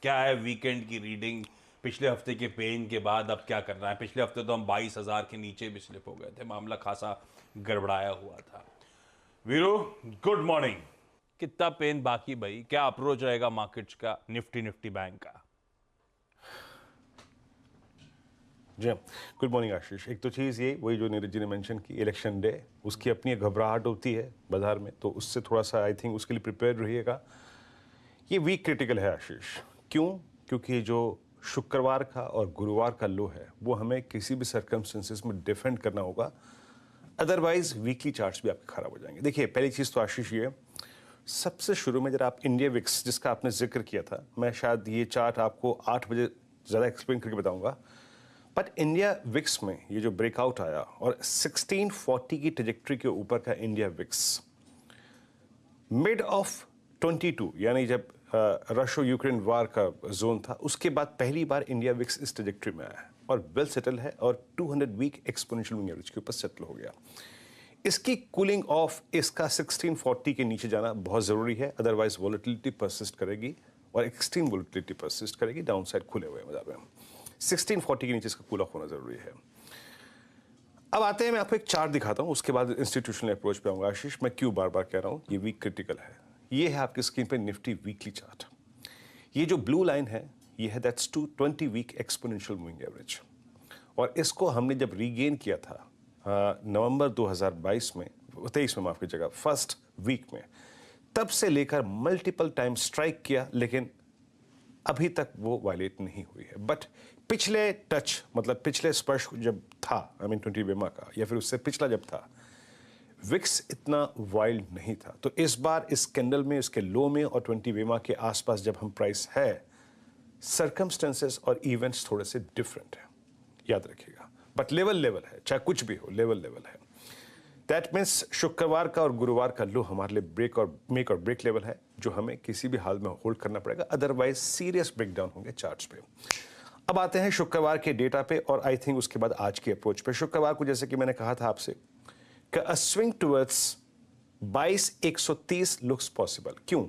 क्या है वीकेंड की रीडिंग? पिछले हफ्ते के पेन के बाद अब क्या करना है? पिछले हफ्ते तो हम 22,000 के नीचे भी स्लिप हो गए थे, मामला खासा गड़बड़ाया हुआ था। Veeru, good morning. कितना पेन बाकी भाई? क्या अप्रोच रहेगा मार्केट्स का, निफ्टी निफ्टी बैंक का? जी गुड मॉर्निंग आशीष। एक तो चीज़ ये वही जो नीरज जी ने मेंशन की, इलेक्शन डे, उसकी अपनी एक घबराहट होती है बाजार में, तो उससे थोड़ा सा आई थिंक उसके लिए प्रिपेयर रहिएगा। ये वीक क्रिटिकल है आशीष। क्यों? क्योंकि जो शुक्रवार का और गुरुवार का लो है वो हमें किसी भी सर्कमस्टेंसेस में डिफेंड करना होगा, अदरवाइज वीकली चार्ट्स भी आपके खराब हो जाएंगे। देखिए, पहली चीज़ तो आशीष ये, सबसे शुरू में जब आप इंडिया विक्स जिसका आपने जिक्र किया था, मैं शायद ये चार्ट आपको 8 बजे ज़्यादा एक्सप्लेन करके बताऊंगा, बट इंडिया विक्स में ये जो ब्रेकआउट आया और 1640 की ट्रेजेक्ट्री के ऊपर का इंडिया विक्स मिड ऑफ 22, यानी जब रशिया यूक्रेन वार का जोन था, उसके बाद पहली बार इंडिया विक्स इस ट्रेजेक्ट्री में आया है और वेल सेटल है और 200 वीक एक्सपोनेंशियल मूविंग एवरेज के ऊपर सेटल हो गया। इसकी कूलिंग ऑफ, इसका 1640 के नीचे जाना बहुत ज़रूरी है, अदरवाइज वॉलेटिलिटी परसिस्ट करेगी और एक्सट्रीम वॉलेटिलिटी परसिस्ट करेगी। डाउन साइड खुले हुए बाजार में 1640 के नीचे इसका कूल ऑफ होना ज़रूरी है। अब आते हैं, मैं आपको एक चार्ट दिखाता हूं, उसके बाद इंस्टीट्यूशनल अप्रोच पे आऊंगा। आशीष, मैं क्यों बार बार कह रहा हूं ये वीक क्रिटिकल है। ये है आपकी स्क्रीन पे निफ्टी वीकली चार्ट। ये जो ब्लू लाइन है ये है that's 220 week exponential moving average, और इसको हमने जब रीगेन किया था नवंबर 2022 में, 23 में माफ कीजिएगा, फर्स्ट वीक में, तब से लेकर मल्टीपल टाइम स्ट्राइक किया, लेकिन अभी तक वो वायलेट नहीं हुई है। बट पिछले टच, मतलब पिछले स्पर्श जब था, आई मीन 20 वेमा का, या फिर उससे पिछला जब था, विक्स इतना वाइल्ड नहीं था। तो इस बार इस कैंडल में, इसके लो में और 20 वेमा के आसपास जब हम प्राइस है, सर्कमस्टेंसेस और इवेंट्स थोड़े से डिफरेंट है, याद रखिएगा। बट लेवल लेवल है, चाहे कुछ भी हो, लेवल लेवल है। दैट मीन्स शुक्रवार का और गुरुवार का लो हमारे लिए ब्रेक और मेक और ब्रेक लेवल है, जो हमें किसी भी हाल में होल्ड करना पड़ेगा, अदरवाइज सीरियस ब्रेकडाउन होंगे चार्ट्स पे। अब आते हैं शुक्रवार के डेटा पे और आई थिंक उसके बाद आज के अप्रोच पे। शुक्रवार को जैसे कि मैंने कहा था आपसे कि अ स्विंग टुवर्ड्स 22,130 लुक्स पॉसिबल। क्यों?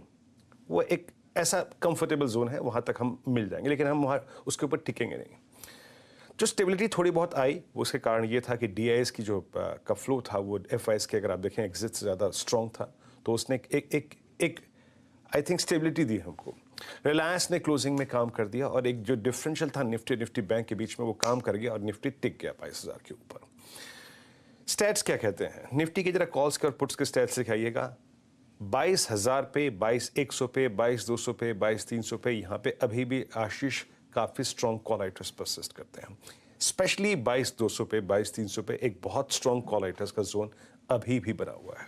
वो एक ऐसा कंफर्टेबल जोन है, वहां तक हम मिल जाएंगे, लेकिन हम वहां उसके ऊपर टिकेंगे नहीं। जो स्टेबिलिटी थोड़ी बहुत आई, उसके कारण ये था कि डीआईएस की जो का फ्लो था वो एफआईएस के, अगर आप देखें, एग्जिट से ज़्यादा स्ट्रॉन्ग था, तो उसने एक आई थिंक स्टेबिलिटी दी हमको। रिलायंस ने क्लोजिंग में काम कर दिया और एक जो डिफरेंशियल था निफ्टी बैंक के बीच में, वो काम कर गया और निफ्टी टिक गया 22,000 के ऊपर। स्टैट्स क्या कहते हैं? निफ्टी की जरा कॉल्स के और पुट्स के स्टैट्स दिखाइएगा। 22,000 पे, 22,100 पे, 22,200 पे, 22,300 पे, यहाँ पे अभी भी आशीष काफ़ी स्ट्रॉन्ग कॉल राइटर्स परसिस्ट करते हैं। स्पेशली 22,200 पे, 22,300 पे एक बहुत स्ट्रॉन्ग कॉल राइटर्स का जोन अभी भी बना हुआ है।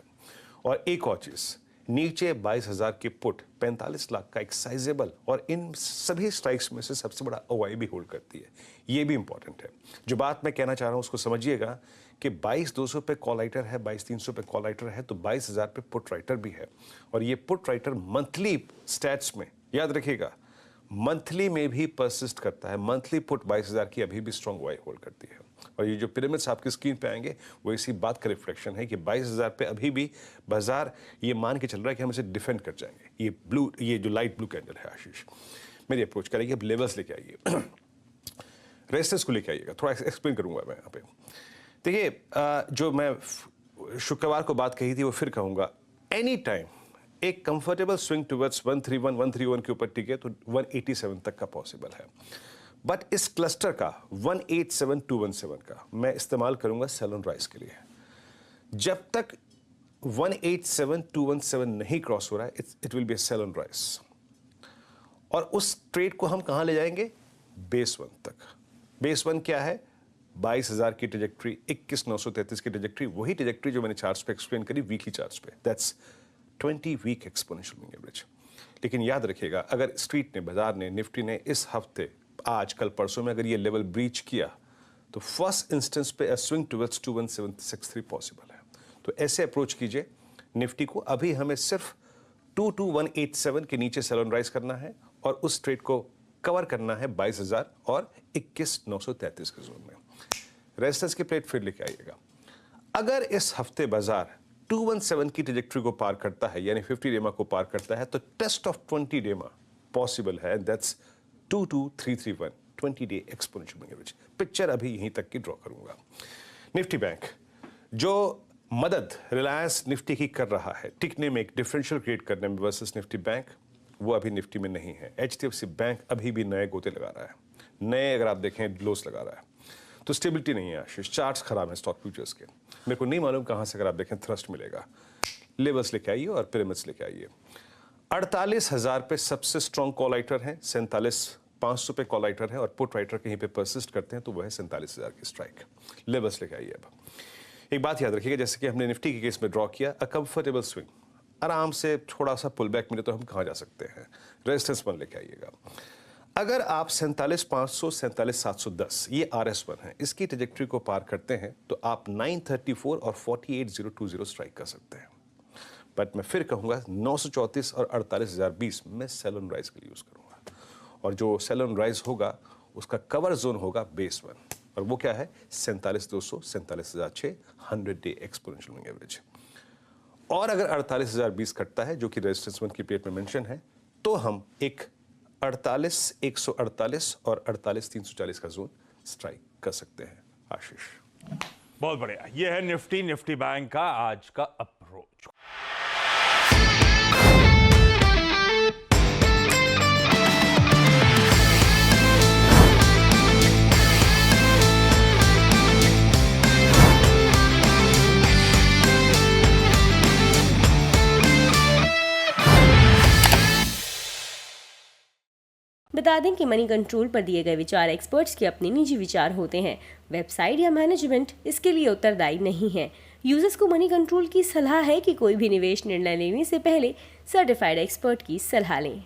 और एक और चीज़, नीचे 22,000 के पुट 45 लाख का एक साइजेबल, और इन सभी स्ट्राइक्स में से सबसे बड़ा ओआई भी होल्ड करती है। ये भी इंपॉर्टेंट है। जो बात मैं कहना चाह रहा हूँ उसको समझिएगा कि 22,200 पे कॉल राइटर है, 22,300 पे कॉल राइटर है, तो 22,000 पे पुट राइटर भी है। और ये पुट राइटर मंथली स्टैट्स में, याद रखिएगा, मंथली में भी परसिस्ट करता है। मंथली पुट 22,000 की अभी भी स्ट्रॉन्ग ओआई होल्ड करती है। और ये जो पिरामिड्स आपकी स्क्रीन पे आएंगे वो इसी बात का रिफ्लेक्शन है कि 22,000 पे अभी भी बाजार ये मान के चल रहा है कि हम इसे डिफेंड कर जाएंगे। ये जो लाइट ब्लू कैंडल है आशीष, मेरी अप्रोच करेंगे। अब लेवल्स लेके आइए, रेजिस्टेंस को लेके आइएगा, थोड़ा एक्सप्लेन करूंगा मैं यहाँ पे। देखिए, जो मैं शुक्रवार को बात कही थी वो फिर कहूंगा, एनी टाइम एक कंफर्टेबल स्विंग टुवर्ड्स 131 131 के ऊपर टिके तो 187 तक का पॉसिबल है। बट इस क्लस्टर का 187-217 का मैं इस्तेमाल करूंगा सेल ऑन राइज के लिए। जब तक 187-217 नहीं क्रॉस हो रहा है, it will be sell on rise. और उस ट्रेड को हम कहां ले जाएंगे? बेस 1 तक। बेस 1 क्या है? 22,000 की ट्रेजेक्ट्री, 21,933 की ट्रेजेक्ट्री, वही ट्रेजेक्ट्री जो मैंने चार्ट्स पे एक्सप्लेन करी वीकली चार्ट्स पे, that's 20 week exponential moving average. लेकिन याद रखिएगा, अगर स्ट्रीट ने, बाजार ने, निफ्टी ने इस हफ्ते, आज, कल, परसों में अगर ये लेवल ब्रीच किया तो फर्स्ट इंस्टेंस पे स्विंग टुवर्ड्स 21763 पॉसिबल है। तो ऐसे अप्रोच कीजिए निफ्टी को। अभी हमें सिर्फ 22187 के नीचे सेल ऑन राइज करना है और उस ट्रेड को कवर करना है 22,000 और 21,933 के जोन में। रेजिस्टेंस की प्लेट फिर लेके आइएगा। अगर इस हफ्ते बाजार 217 की ट्रेजेक्ट्री को पार करता है, यानी 50 डेमा को पार करता है, तो टेस्ट ऑफ 20 डेमा पॉसिबल है, that's 22331 20-day exponential moving average. Picture अभी यहीं तक की ड्रॉ करूंगा। निफ्टी बैंक जो मदद रिलायंस निफ्टी की कर रहा है टिकने में, एक डिफरेंशियल क्रिएट करने में वर्सेस निफ्टी बैंक, वो अभी निफ्टी में नहीं है। HDFC बैंक अभी भी नए गोते लगा रहा है, नए अगर आप देखें लोस लगा रहा है, तो स्टेबिलिटी नहीं है आशीष। चार्ट्स खराब है स्टॉक फ्यूचर्स के, मेरे को नहीं मालूम कहाँ से अगर आप देखें थ्रस्ट मिलेगा। लेवल्स लेके आइए और पिरामिड्स लेके आइए। 48,000 पे सबसे स्ट्रॉन्ग कॉल राइटर है, 47,500 पे कॉल राइटर है, और पुट राइटर कहीं पे परसिस्ट करते हैं तो वह है 47,000 की स्ट्राइक। लेवल्स लेके आइए। अब एक बात याद रखिएगा, जैसे कि हमने निफ्टी के केस में ड्रॉ किया, अ कंफर्टेबल स्विंग, आराम से थोड़ा सा पुल बैक मिले तो हम कहाँ जा सकते हैं, रेजिस्टेंस 1 लेके आइएगा। अगर आप 47,500 47,710 ये RS1 है, इसकी ट्रेजेक्ट्री को पार करते हैं तो आप 934 और 48,020 स्ट्राइक कर सकते हैं। बट मैं फिर कहूंगा 934 और 48,020 में सेल ऑन राइज के लिए यूज करूंगा, और जो सेल ऑन राइज होगा उसका कवर जोन होगा बेस 1, और वो क्या है 47,200 47,600 100-day एक्सपोनेंशियल मूविंग एवरेज। और अगर 48,020 कटता है जो कि रेजिस्टेंस 1 की प्लेट में मेंशन है, तो हम एक 48,148 और 48,340 का जोन स्ट्राइक कर सकते हैं आशीष। बहुत बढ़िया, ये है निफ्टी बैंक का आज का अप्रोच। बता दें कि मनी कंट्रोल पर दिए गए विचार एक्सपर्ट्स के अपने निजी विचार होते हैं। वेबसाइट या मैनेजमेंट इसके लिए उत्तरदायी नहीं है। यूजर्स को मनी कंट्रोल की सलाह है कि कोई भी निवेश निर्णय लेने से पहले सर्टिफाइड एक्सपर्ट की सलाह लें।